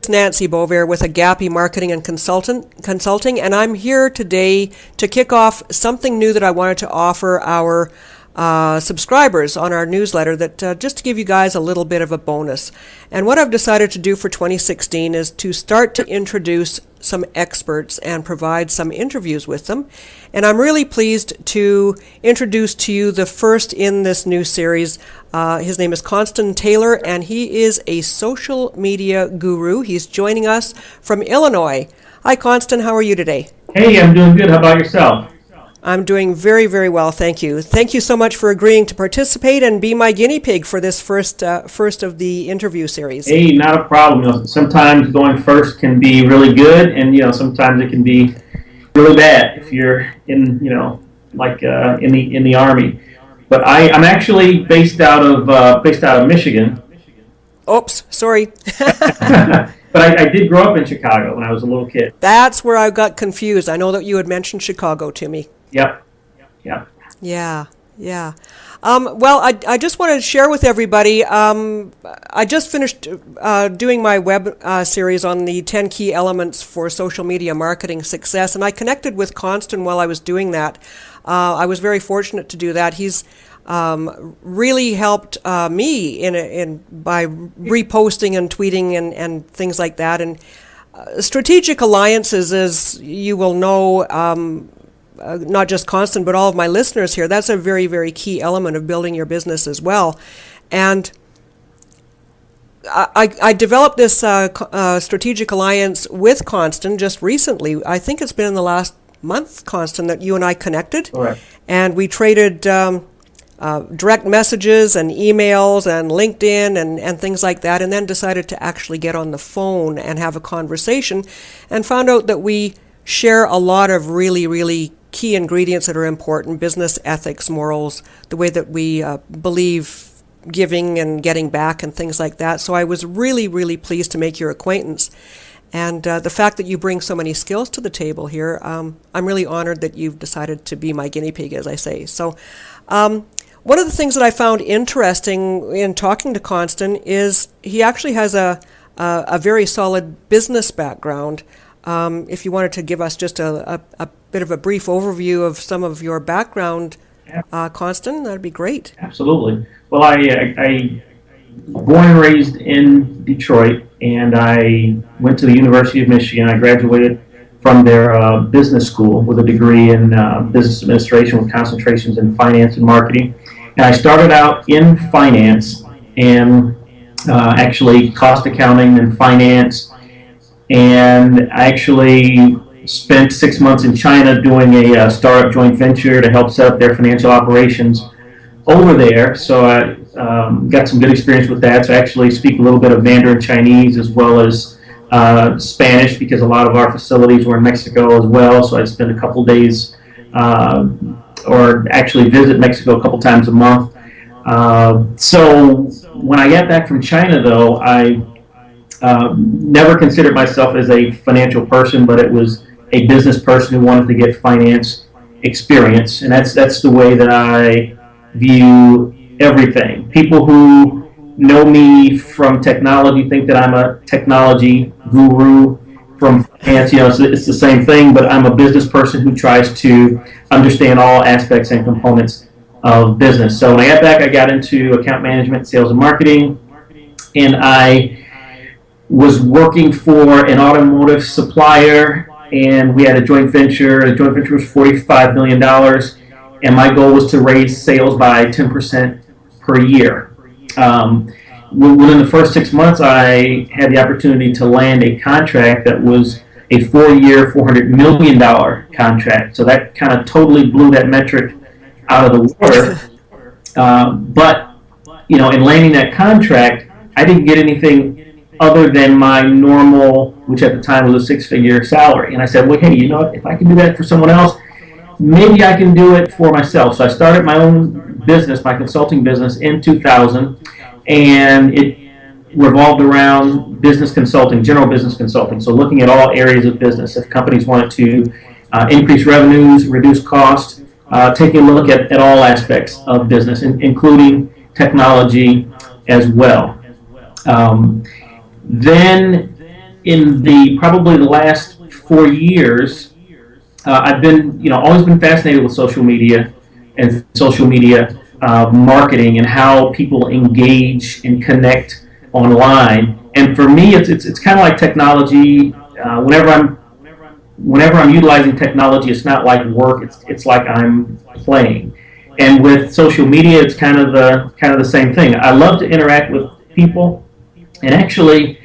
it's Nancy Beauvais with Agapi Marketing and Consulting, and I'm here today to kick off something new that I wanted to offer our subscribers on our newsletter, that just to give you guys a little bit of a bonus. And what I've decided to do for 2016 is to start to introduce some experts and provide some interviews with them. And I'm really pleased to introduce to you the first in this new series. His name is Constant Taylor, and he is a social media guru. He's joining us from Illinois. Hi, Constant. How are you today? Hey, I'm doing good. How about yourself? I'm doing very, very well, thank you. Thank you so much for agreeing to participate and be my guinea pig for this first of the interview series. Hey, not a problem. Sometimes going first can be really good, and sometimes it can be really bad if you're in in the Army. But I'm actually based out of Michigan. Oops, sorry. But I did grow up in Chicago when I was a little kid. That's where I got confused. I know that you had mentioned Chicago to me. Yep. Yeah. Well, I just wanted to share with everybody, I just finished doing my web series on the 10 key elements for social media marketing success, and I connected with Constant while I was doing that. I was very fortunate to do that. He's really helped me in by reposting and tweeting and things like that. And strategic alliances, as you will know, not just Constant, but all of my listeners here, that's a very, very key element of building your business as well. And I developed this strategic alliance with Constant just recently. I think it's been in the last month, Constant, that you and I connected. Correct. And we traded direct messages and emails and LinkedIn and things like that, and then decided to actually get on the phone and have a conversation, and found out that we share a lot of really, really key ingredients that are important: business ethics, morals, the way that we believe giving and getting back and things like that. So I was really, really pleased to make your acquaintance. And the fact that you bring so many skills to the table here, I'm really honored that you've decided to be my guinea pig, as I say. So one of the things that I found interesting in talking to Constant is he actually has a very solid business background. If you wanted to give us just a bit of a brief overview of some of your background, Constant, that'd be great. Absolutely. Well, I born and raised in Detroit, and I went to the University of Michigan. I graduated from their business school with a degree in business administration with concentrations in finance and marketing. And I started out in finance and actually cost accounting and finance. And I actually spent 6 months in China doing a startup joint venture to help set up their financial operations over there. So I got some good experience with that. So I actually speak a little bit of Mandarin Chinese as well as Spanish, because a lot of our facilities were in Mexico as well. So I'd spend a couple days or actually visit Mexico a couple times a month. So when I got back from China, though, I never considered myself as a financial person, but it was a business person who wanted to get finance experience, and that's the way that I view everything. People who know me from technology think that I'm a technology guru. From finance, it's the same thing, but I'm a business person who tries to understand all aspects and components of business. So when I got back, I got into account management, sales, and marketing, and I was working for an automotive supplier, and we had a joint venture. The joint venture was $45 million, and my goal was to raise sales by 10% per year. Within the first 6 months, I had the opportunity to land a contract that was a 4-year, $400 million contract. So that kind of totally blew that metric out of the water. But in landing that contract, I didn't get anything other than my normal, which at the time was a 6-figure salary. And I said, well, hey, if I can do that for someone else, maybe I can do it for myself. So I started my own business, my consulting business, in 2000, and it revolved around business consulting, general business consulting. So looking at all areas of business. If companies wanted to increase revenues, reduce costs, taking a look at all aspects of business, including technology as well. Then in the probably the last 4 years, I've been, always been fascinated with social media and social media marketing and how people engage and connect online. And for me, it's kind of like technology. Whenever I'm utilizing technology, it's not like work. It's like I'm playing. And with social media, it's kind of the same thing. I love to interact with people, and actually,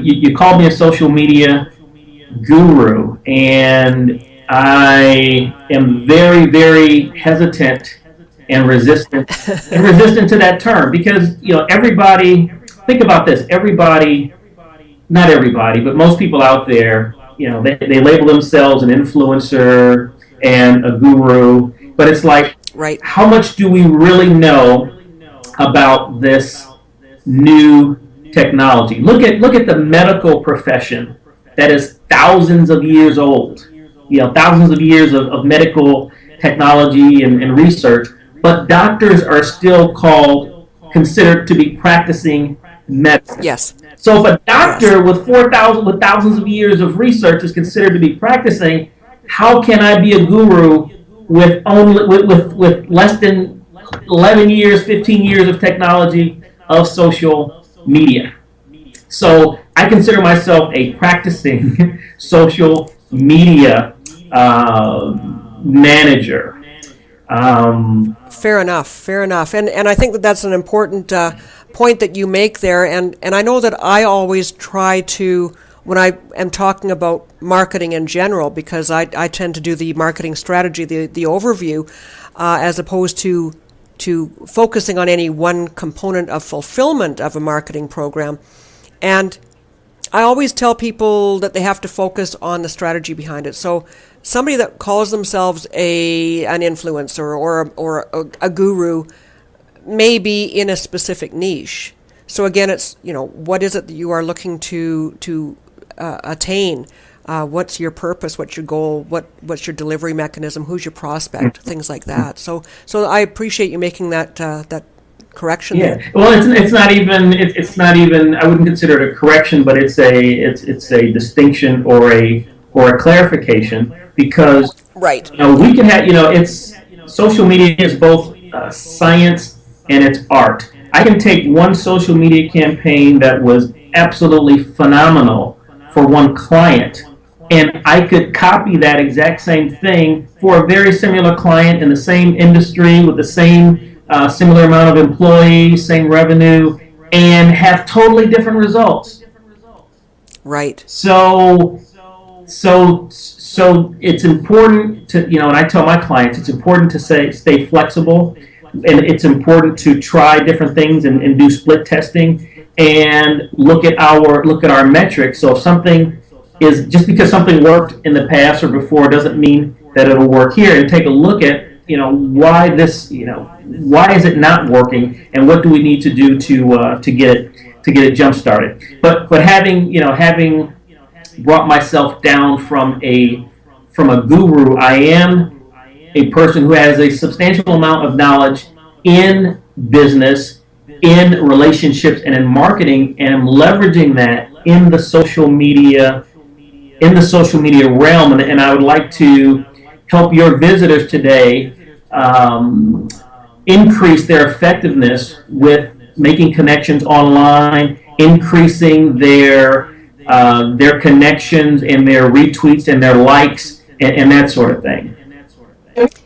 you called me a social media guru, and I am very, very hesitant and resistant to that term because everybody. Think about this. Everybody, not everybody, but most people out there, they label themselves an influencer and a guru, but it's like, Right. how much do we really know about this new technology? Look at the medical profession that is thousands of years old. Thousands of years of medical technology and research, but doctors are still considered to be practicing medicine. Yes. So if a doctor Yes. with thousands of years of research is considered to be practicing, how can I be a guru with only with less than 11 years, 15 years of technology of social media? So I consider myself a practicing social media manager. Fair enough. Fair enough. And I think that that's an important point that you make there. And I know that I always try to, when I am talking about marketing in general, because I tend to do the marketing strategy, the overview, as opposed to focusing on any one component of fulfillment of a marketing program. And I always tell people that they have to focus on the strategy behind it. So somebody that calls themselves an influencer or a guru may be in a specific niche. So again, it's, what is it that you are looking to attain? What's your purpose? What's your goal? What's your delivery mechanism? Who's your prospect? Things like that. So I appreciate you making that correction. Yeah. There. Well, it's not even. I wouldn't consider it a correction, but it's a distinction or a clarification because Right. we can have it's social media is both science and it's art. I can take one social media campaign that was absolutely phenomenal for one client, and I could copy that exact same thing for a very similar client in the same industry with the same similar amount of employees, same revenue, and have totally different results. Right. So it's important to, and I tell my clients, it's important to stay flexible, and it's important to try different things and do split testing and look at our metrics. So if something is, just because something worked in the past or before doesn't mean that it'll work here, and take a look at, why is it not working, and what do we need to do to get it jump started. But having brought myself down from a guru, I am a person who has a substantial amount of knowledge in business, in relationships, and in marketing, and I'm leveraging that in the social media realm. And I would like to help your visitors today increase their effectiveness with making connections online, increasing their connections and their retweets and their likes and that sort of thing.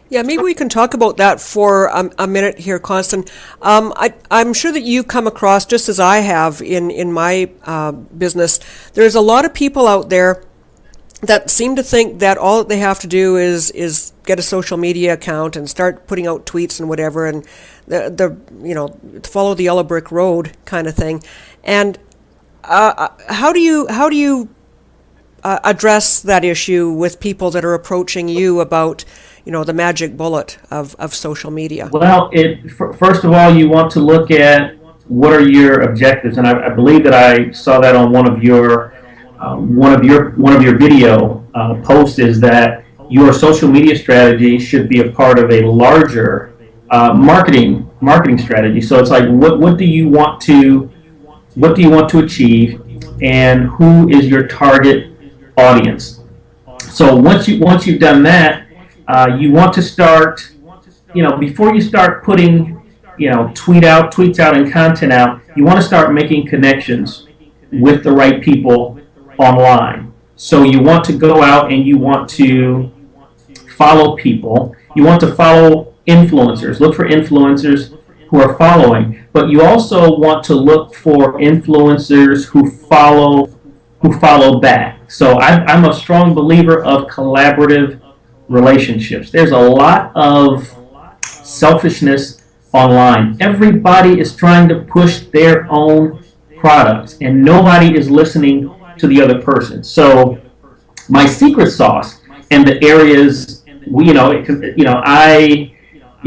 Yeah, maybe we can talk about that for a minute here, Constant. I'm sure that you come across, just as I have in my business, there's a lot of people out there that seem to think that all that they have to do is get a social media account and start putting out tweets and whatever, and the follow the yellow brick road kind of thing. And how do you address that issue with people that are approaching you about the magic bullet of social media? Well, first of all, you want to look at what are your objectives, and I believe that I saw that on one of your video posts, is that your social media strategy should be a part of a larger marketing strategy. So it's like, what do you want to achieve? and who is your target audience. So once you've done that, you want to start, before you start putting, tweets out and content out, you want to start making connections with the right people online. So you want to go out and you want to follow people. You want to follow influencers. Look for influencers who are following, but you also want to look for influencers who follow back. So I'm a strong believer of collaborative relationships. There's a lot of selfishness online. Everybody is trying to push their own products, and nobody is listening to the other person. So my secret sauce and the areas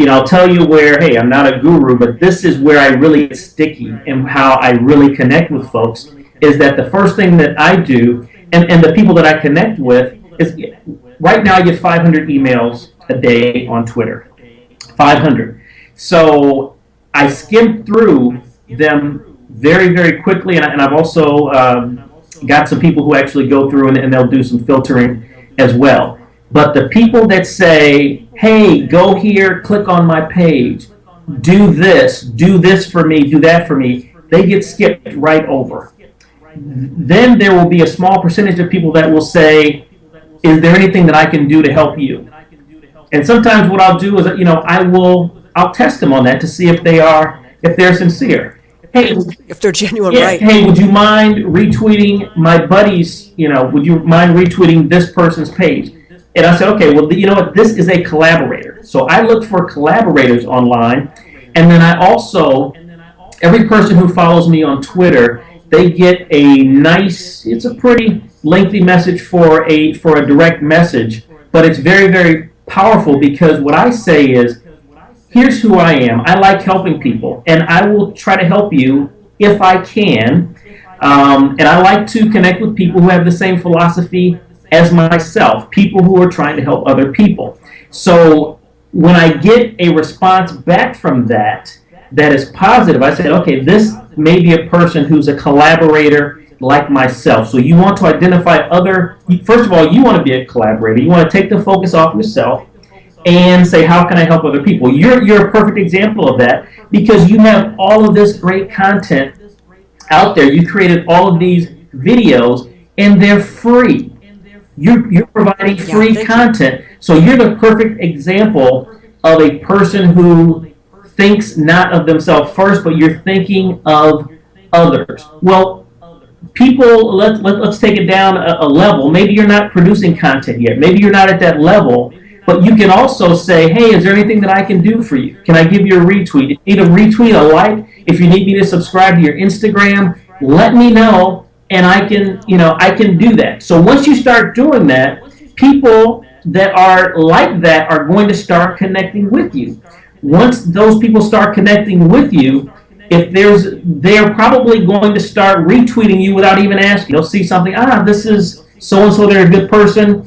I'll tell you where, hey, I'm not a guru, but this is where I really get sticky and how I really connect with folks, is that the first thing that I do, and the people that I connect with, is right now I get 500 emails a day on Twitter. 500. So I skim through them very, very quickly, and I've also got some people who actually go through and they'll do some filtering as well. But the people that say, hey, go here, click on my page, do this for me, do that for me, they get skipped right over. Then there will be a small percentage of people that will say, is there anything that I can do to help you? And sometimes what I'll do is, I'll test them on that to see if they're sincere. Hey, if they're genuine, yeah, right? Hey, would you mind retweeting my buddy's? Would you mind retweeting this person's page? And I said, okay, well, you know what? This is a collaborator. So I look for collaborators online, and then I also, every person who follows me on Twitter, they get it's a pretty lengthy message for a direct message, but it's very, very powerful, because what I say is, here's who I am. I like helping people, and I will try to help you if I can. And I like to connect with people who have the same philosophy as myself, people who are trying to help other people. So when I get a response back from that is positive, I say, okay, this may be a person who's a collaborator like myself. So you want to identify first of all, you want to be a collaborator. You want to take the focus off yourself and say, how can I help other people? You're a perfect example of that, because you have all of this great content out there. You created all of these videos, and they're free. You're providing free content. So you're the perfect example of a person who thinks not of themselves first, but you're thinking of others. Well, people, let's take it down a level. Maybe you're not producing content yet. Maybe you're not at that level. But you can also say, hey, is there anything that I can do for you? Can I give you a retweet? If you need a retweet, a like, if you need me to subscribe to your Instagram, let me know, and I can do that. So once you start doing that, people that are like that are going to start connecting with you. Once those people start connecting with you, they're probably going to start retweeting you without even asking. They'll see something, this is so-and-so, they're a good person,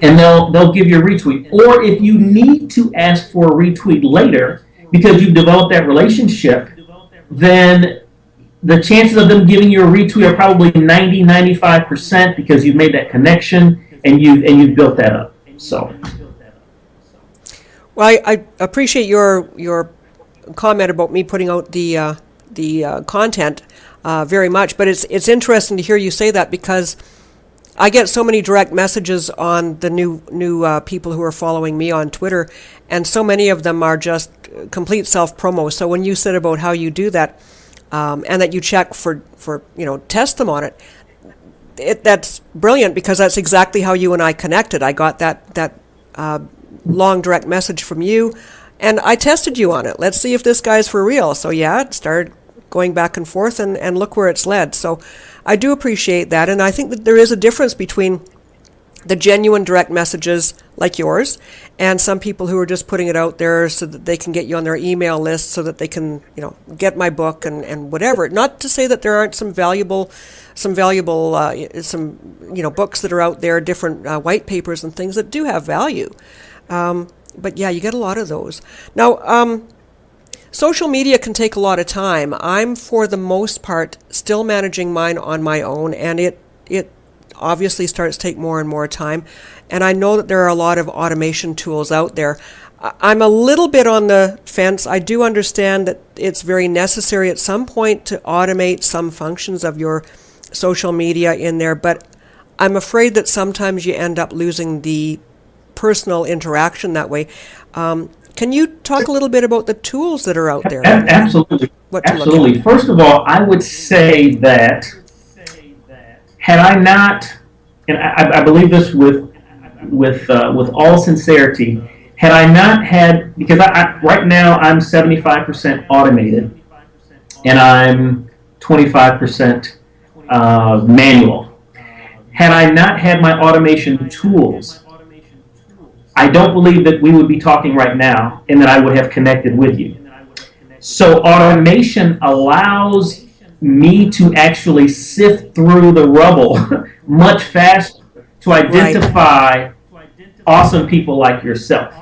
and they'll give you a retweet. Or if you need to ask for a retweet later because you've developed that relationship, then the chances of them giving you a retweet are probably 95% because you've made that connection and you've built that up. So, well, I appreciate your comment about me putting out the content very much, but it's interesting to hear you say that, because I get so many direct messages on the new people who are following me on Twitter, and so many of them are just complete self-promo. So when you said about how you do that, and that you check for test them on it, that's brilliant, because that's exactly how you and I connected. I got that long direct message from you, and I tested you on it. Let's see if this guy's for real. So yeah, it started going back and forth, and look where it's led. So I do appreciate that, and I think that there is a difference between the genuine direct messages like yours and some people who are just putting it out there so that they can get you on their email list, so that they can get my book and whatever. Not to say that there aren't some valuable books that are out there, different white papers and things that do have value, but yeah, you get a lot of those. Now social media can take a lot of time. I'm, for the most part, still managing mine on my own, and it obviously starts to take more and more time. And I know that there are a lot of automation tools out there. I'm a little bit on the fence. I do understand that it's very necessary at some point to automate some functions of your social media in there, but I'm afraid that sometimes you end up losing the personal interaction that way. Can you talk a little bit about the tools that are out there? Absolutely. What to look Absolutely. at? First of all, I would say that had I not, and I believe this with all sincerity, had I not had, because right now I'm 75% automated and I'm 25% manual. Had I not had my automation tools, I don't believe that we would be talking right now and that I would have connected with you. So automation allows me to actually sift through the rubble much faster to identify awesome people like yourself.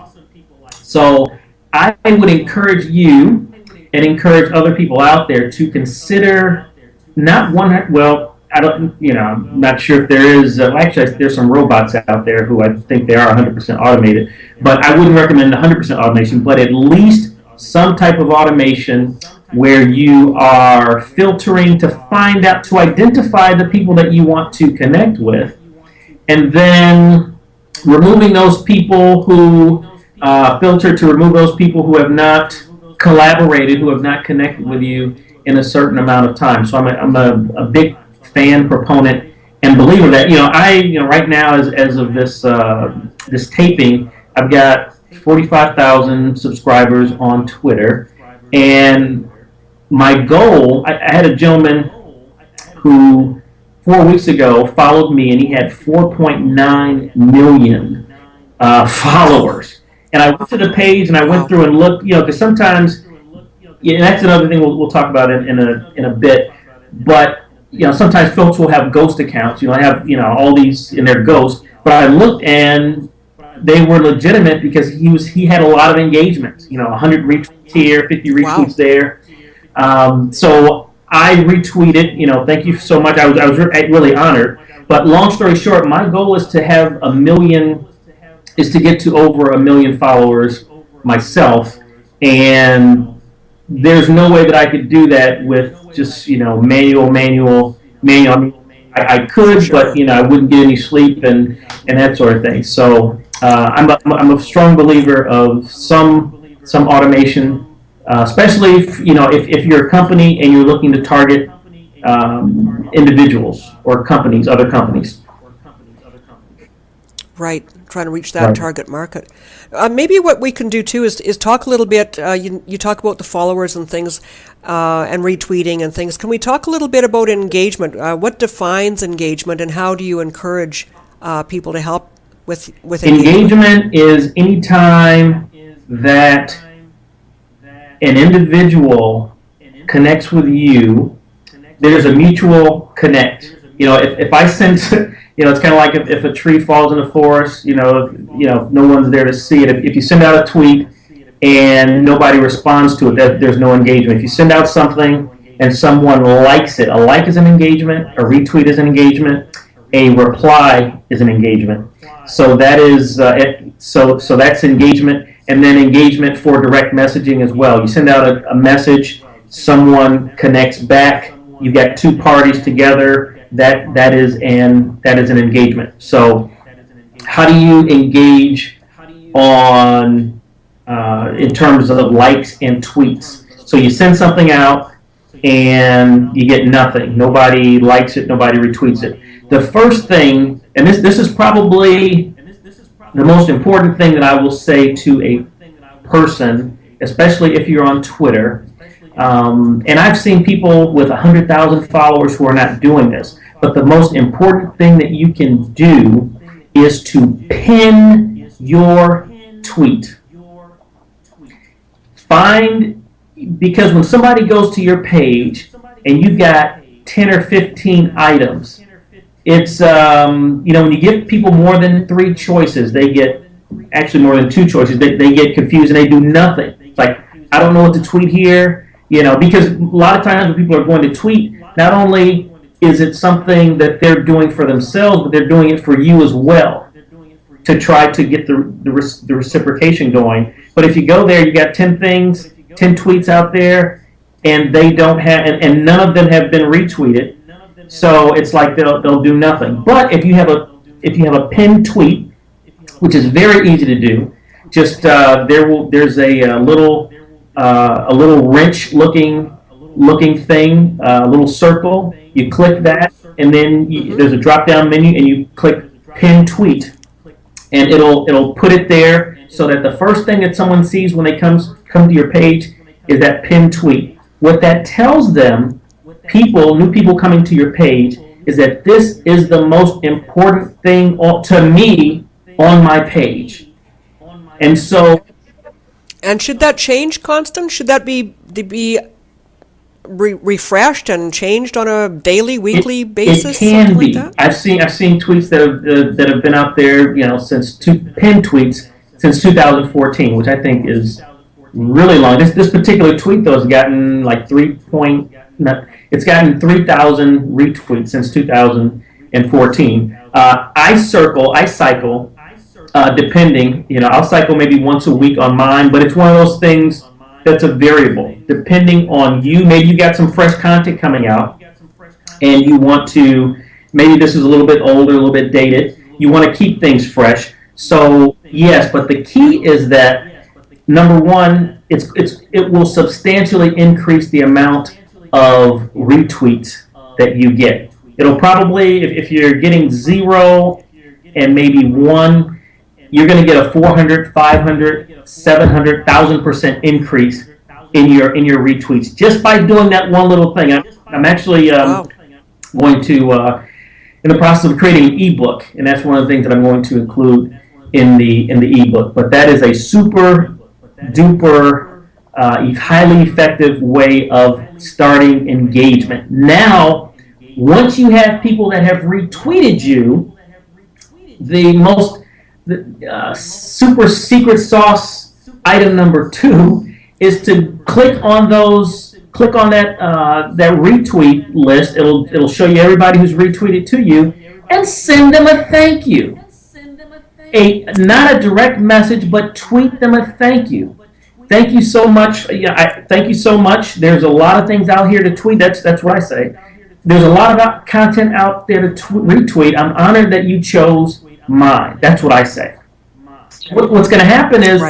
So I would encourage you and encourage other people out there to consider not one, well, I don't, I'm not sure if there is, actually there's some robots out there who I think they are 100% automated, but I wouldn't recommend 100% automation, but at least some type of automation where you are filtering to find out, to identify the people that you want to connect with, and then removing those people who, filter to remove those people who have not collaborated, who have not connected with you in a certain amount of time. So I'm a big fan, proponent, and believer that right now as of this taping, I've got 45,000 subscribers on Twitter, and my goal, I had a gentleman who 4 weeks ago followed me, and he had 4.9 million followers. And I went to the page and I went through and looked, because sometimes, and that's another thing we'll talk about in a bit, but sometimes folks will have ghost accounts. I have all these in their ghosts, but I looked and they were legitimate because he had a lot of engagement. 100 retweets here, 50 retweets there. So I retweeted. Thank you so much. I was really honored. But long story short, my goal is to have is to get to over 1 million followers myself, and there's no way that I could do that with just manual. I could, but I wouldn't get any sleep and that sort of thing. So I'm a strong believer of some automation, especially if you're a company and you're looking to target individuals or companies, other companies. Right, trying to reach that target market. Maybe what we can do too is talk a little bit. You talk about the followers and things, and retweeting and things. Can we talk a little bit about engagement? What defines engagement, and how do you encourage people to help with engagement? Engagement is any time that an individual connects with you. There's a mutual connect. If I send. It's kind of like if a tree falls in the forest, if no one's there to see it. If you send out a tweet and nobody responds to it, there's no engagement. If you send out something and someone likes it, a like is an engagement, a retweet is an engagement, a reply is an engagement. So that is so that's engagement, and then engagement for direct messaging as well. You send out a message, someone connects back, you get two parties together. That is an engagement. So, how do you engage on in terms of likes and tweets? So you send something out and you get nothing. Nobody likes it. Nobody retweets it. The first thing, and this is probably the most important thing that I will say to a person, especially if you're on Twitter. And I've seen people with 100,000 followers who are not doing this. But the most important thing that you can do is to pin your tweet. Because when somebody goes to your page and you've got 10 or 15 items, it's, when you give people more than 3 choices, they get, actually more than 2 choices, they get confused and they do nothing. It's like, I don't know what to tweet here, because a lot of times when people are going to tweet, not only is it something that they're doing for themselves, but they're doing it for you as well to try to get the reciprocation going. But if you go there, you got 10 things, 10 tweets out there, and they don't have, and none of them have been retweeted. So it's like they'll do nothing. But if you have a pinned tweet, which is very easy to do, just there's a little wrench looking thing, a little circle. You click that, and then there's a drop down menu, and you click pin tweet, and it'll put it there so that the first thing that someone sees when they come to your page is that pin tweet. What that tells them, new people coming to your page, is that this is the most important thing to me on my page. And so, and should that change, Constant? Should that be refreshed and changed on a daily, weekly basis? It can something be. Like that? I've seen tweets that have been out there, since pinned tweets since 2014, which I think is really long. This particular tweet though has gotten like it's gotten 3,000 retweets since 2014. I cycle. Depending, I'll cycle maybe once a week on mine, but it's one of those things that's a variable. Depending on you, maybe you got some fresh content coming out, and you want to, maybe this is a little bit older, a little bit dated, you want to keep things fresh. So, yes, but the key is that, number one, it will substantially increase the amount of retweets that you get. It'll probably, if you're getting 0 and maybe 1, you're going to get a 400, 500, 700,000% increase in your retweets just by doing that one little thing. I'm actually going to in the process of creating an ebook, and that's one of the things that I'm going to include in the ebook. But that is a super duper highly effective way of starting engagement. Now, once you have people that have retweeted you, the super secret sauce item number 2 is to click on that retweet list. It'll show you everybody who's retweeted to you, and send them a thank you. Not a direct message, but tweet them a thank you. Thank you so much. Thank you so much. There's a lot of things out here to tweet. That's what I say. There's a lot of content out there to retweet. I'm honored that you chose mine. That's what I say. What's going to happen is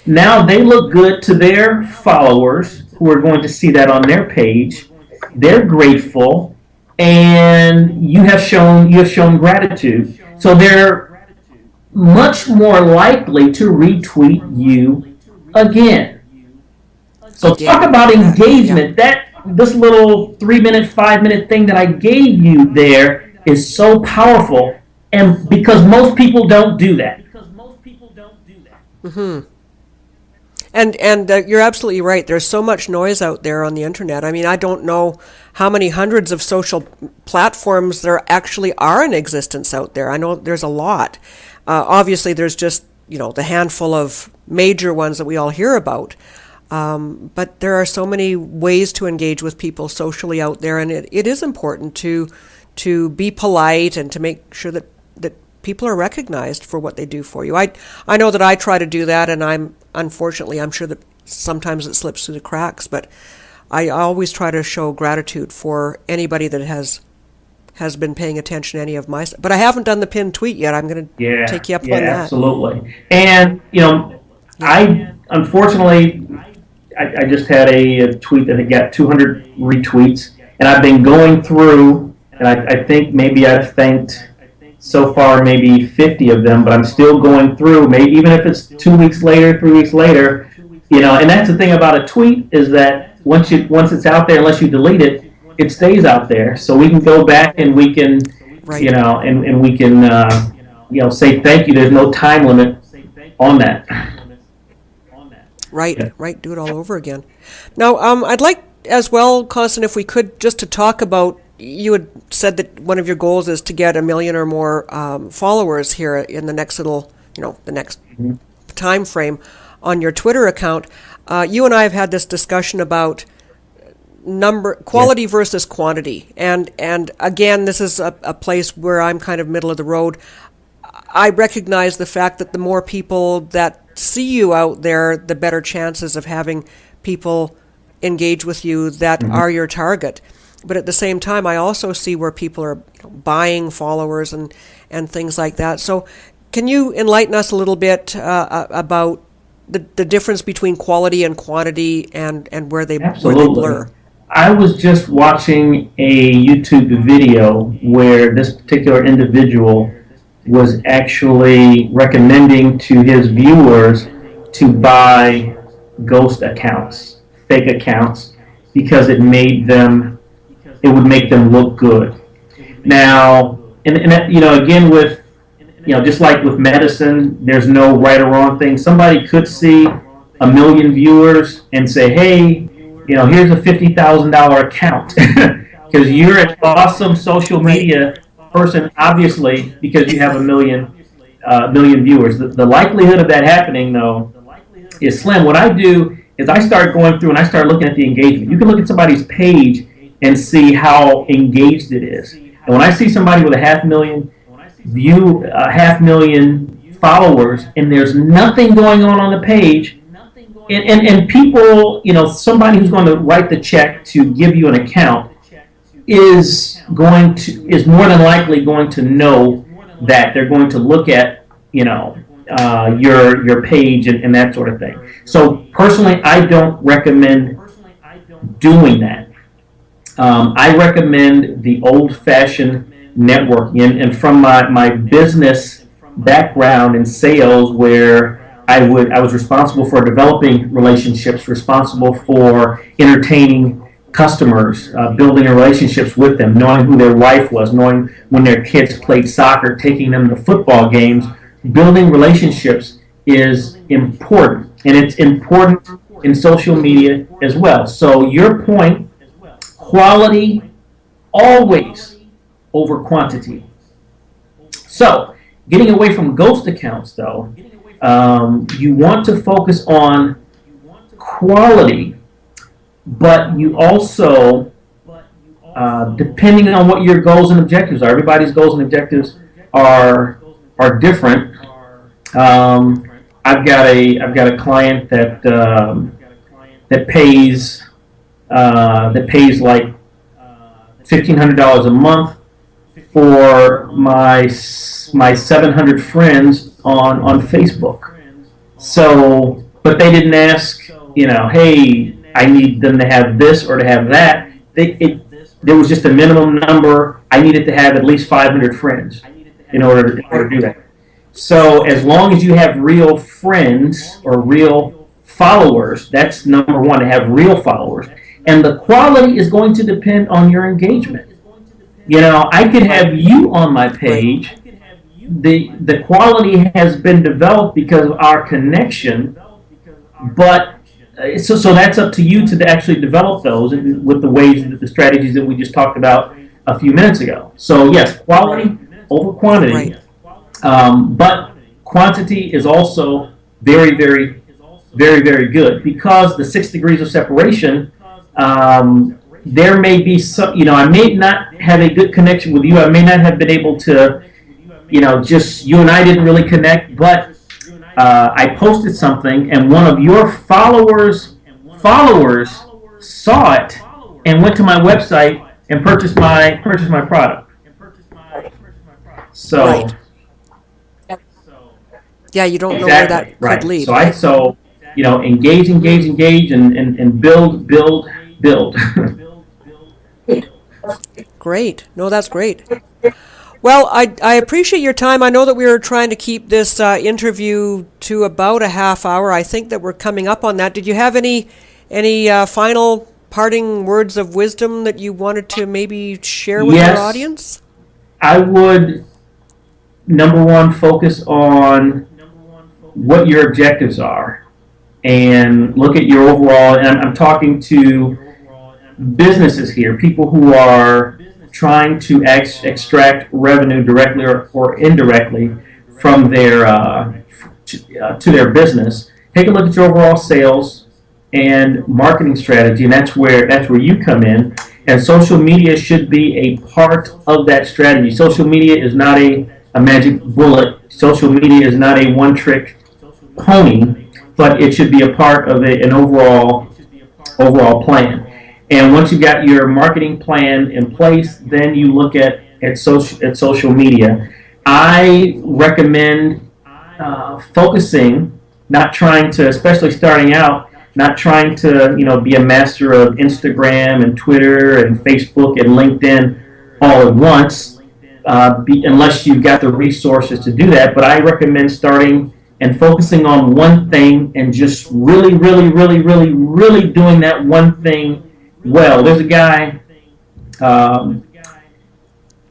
now they look good to their followers who are going to see that on their page. They're grateful, and you have shown gratitude. So they're much more likely to retweet you again. So talk about engagement. This little 3-minute, 5-minute thing that I gave you there is so powerful. And because most people don't do that. Mm-hmm. And you're absolutely right. There's so much noise out there on the internet. I mean, I don't know how many hundreds of social platforms there actually are in existence out there. I know there's a lot. Obviously, there's just, the handful of major ones that we all hear about. But there are so many ways to engage with people socially out there, and it is important to be polite and to make sure that people are recognized for what they do for you. I know that I try to do that, and I'm sure that sometimes it slips through the cracks, but I always try to show gratitude for anybody that has been paying attention to any of my stuff. But I haven't done the pinned tweet yet. I'm going to take you up on that. Absolutely. And, I unfortunately, I just had a tweet that had got 200 retweets, and I've been going through, and I think maybe I've thanked so far maybe 50 of them, but I'm still going through, maybe even if it's 2 weeks later, 3 weeks later, and that's the thing about a tweet is that once it's out there, unless you delete it, it stays out there. So we can go back and we can, and we can, say thank you. There's no time limit on that. Right. Do it all over again. Now, I'd like as well, Constant, if we could, just to talk about, you had said that one of your goals is to get 1 million or more followers here in the next the next time frame on your Twitter account. you and I have had this discussion about quality versus quantity, and again, this is a place where I'm kind of middle of the road. I recognize the fact that the more people that see you out there, the better chances of having people engage with you that are your target. But at the same time, I also see where people are buying followers and things like that. So can you enlighten us a little bit about the difference between quality and quantity and where they blur? I was just watching a YouTube video where this particular individual was actually recommending to his viewers to buy ghost accounts, fake accounts, because it would make them look good. Now, and again with, just like with medicine, there's no right or wrong thing. Somebody could see 1 million viewers and say, hey, here's a $50,000 account because you're an awesome social media person, obviously, because you have 1 million viewers. The likelihood of that happening, though, is slim. What I do is I start going through and I start looking at the engagement. You can look at somebody's page and see how engaged it is. And when I see somebody with a 500,000 followers, and there's nothing going on the page, and people, somebody who's going to write the check to give you an account is more than likely going to know that they're going to look at, your page and that sort of thing. So personally, I don't recommend doing that. I recommend the old-fashioned networking, and from my business background in sales, where I was responsible for developing relationships, responsible for entertaining customers, building relationships with them, knowing who their wife was, knowing when their kids played soccer, taking them to football games. Building relationships is important, and it's important in social media as well. So your point, quality always over quantity. So getting away from ghost accounts, though, you want to focus on quality, but you also, depending on what your goals and objectives are, everybody's goals and objectives are different. I've got a client that pays like $1,500 a month for my 700 friends on Facebook. So, but they didn't ask, hey, I need them to have this or to have that. There was just a minimum number. I needed to have at least 500 friends in order to do that. So as long as you have real friends or real followers, that's number one, to have real followers. And the quality is going to depend on your engagement. I could have you on my page. The quality has been developed because of our connection, but so that's up to you to actually develop those with the ways, the strategies that we just talked about a few minutes ago. So yes, quality over quantity, but quantity is also very, very, very, very good, because the 6 degrees of separation. There may be some, I may not have a good connection with you. I may not have been able to, just you and I didn't really connect, but I posted something and one of your followers saw it and went to my website and purchased my product. So, right. Yeah, you don't know where that could lead. So engage, and build. Great. No, that's great. Well, I appreciate your time. I know that we were trying to keep this interview to about a half hour. I think that we're coming up on that. Did you have any final parting words of wisdom that you wanted to maybe share with our audience? I would, number one, focus on what your objectives are and look at your overall, and I'm talking to businesses here, people who are trying to extract revenue directly or indirectly from their to their business. Take a look at your overall sales, and marketing strategy, and that's where you come in. And social media should be a part of that strategy. Social media is not a magic bullet. Social media is not a one-trick pony, but it should be a part of an overall plan. And once you've got your marketing plan in place, then you look at social media. I recommend focusing, not trying to, especially starting out, not trying to be a master of Instagram and Twitter and Facebook and LinkedIn all at once, unless you've got the resources to do that. But I recommend starting and focusing on one thing and just really, really, really, really, really doing that one thing well. There's a guy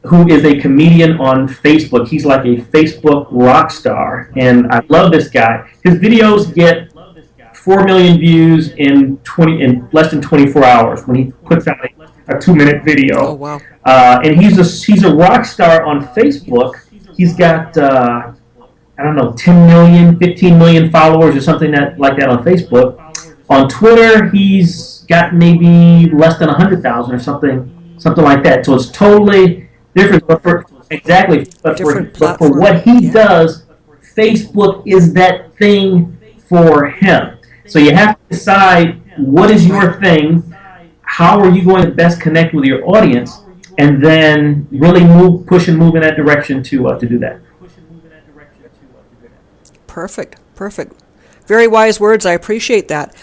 who is a comedian on Facebook. He's like a Facebook rock star, and I love this guy. His videos get 4 million views in less than 24 hours when he puts out a 2-minute video. Oh, wow. And he's a rock star on Facebook. He's got I don't know, 10 million, 15 million followers or something like that on Facebook. On Twitter, he's got maybe less than 100,000 or something like that. So it's totally different. But for what he does, Facebook is that thing for him. So you have to decide what is your thing, how are you going to best connect with your audience, and then really push and move in that direction to do that. Perfect. Very wise words. I appreciate that.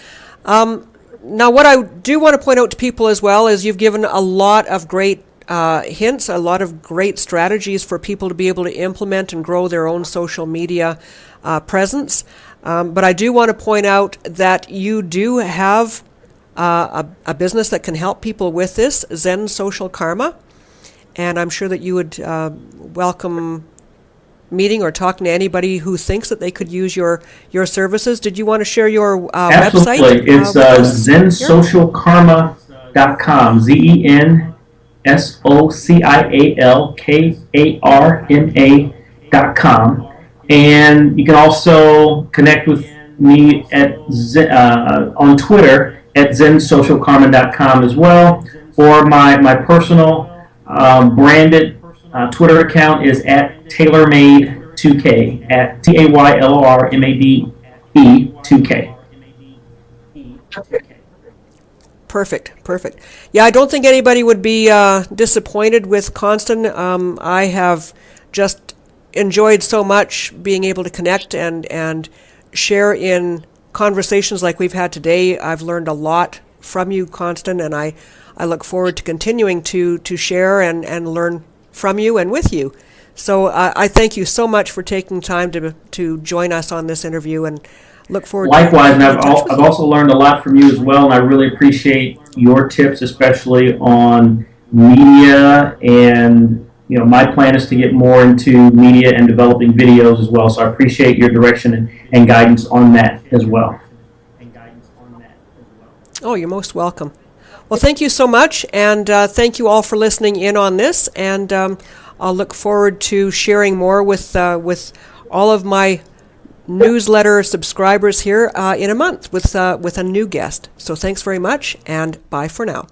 Now, what I do want to point out to people as well is you've given a lot of great hints, a lot of great strategies for people to be able to implement and grow their own social media presence. But I do want to point out that you do have a business that can help people with this, Zen Social Karma. And I'm sure that you would welcome meeting or talking to anybody who thinks that they could use your services. Did you want to share your website? Absolutely. It's zensocialkarma.com. zensocialkarma.com. And you can also connect with me on Twitter at zensocialkarma.com as well. Or my personal branded Twitter account is at TaylorMade2K, at TaylorMade 2K. Perfect. Yeah, I don't think anybody would be disappointed with Constant. I have just enjoyed so much being able to connect and share in conversations like we've had today. I've learned a lot from you, Constant, and I look forward to continuing to share and learn from you and with you. So I thank you so much for taking time to join us on this interview, and look forward Likewise, to and I've also learned a lot from you as well, and I really appreciate your tips, especially on media. And my plan is to get more into media and developing videos as well, so I appreciate your direction and guidance on that as well. Oh, you're most welcome. Well, thank you so much, and thank you all for listening in on this, and I'll look forward to sharing more with all of my newsletter subscribers here in a month with a new guest. So thanks very much, and bye for now.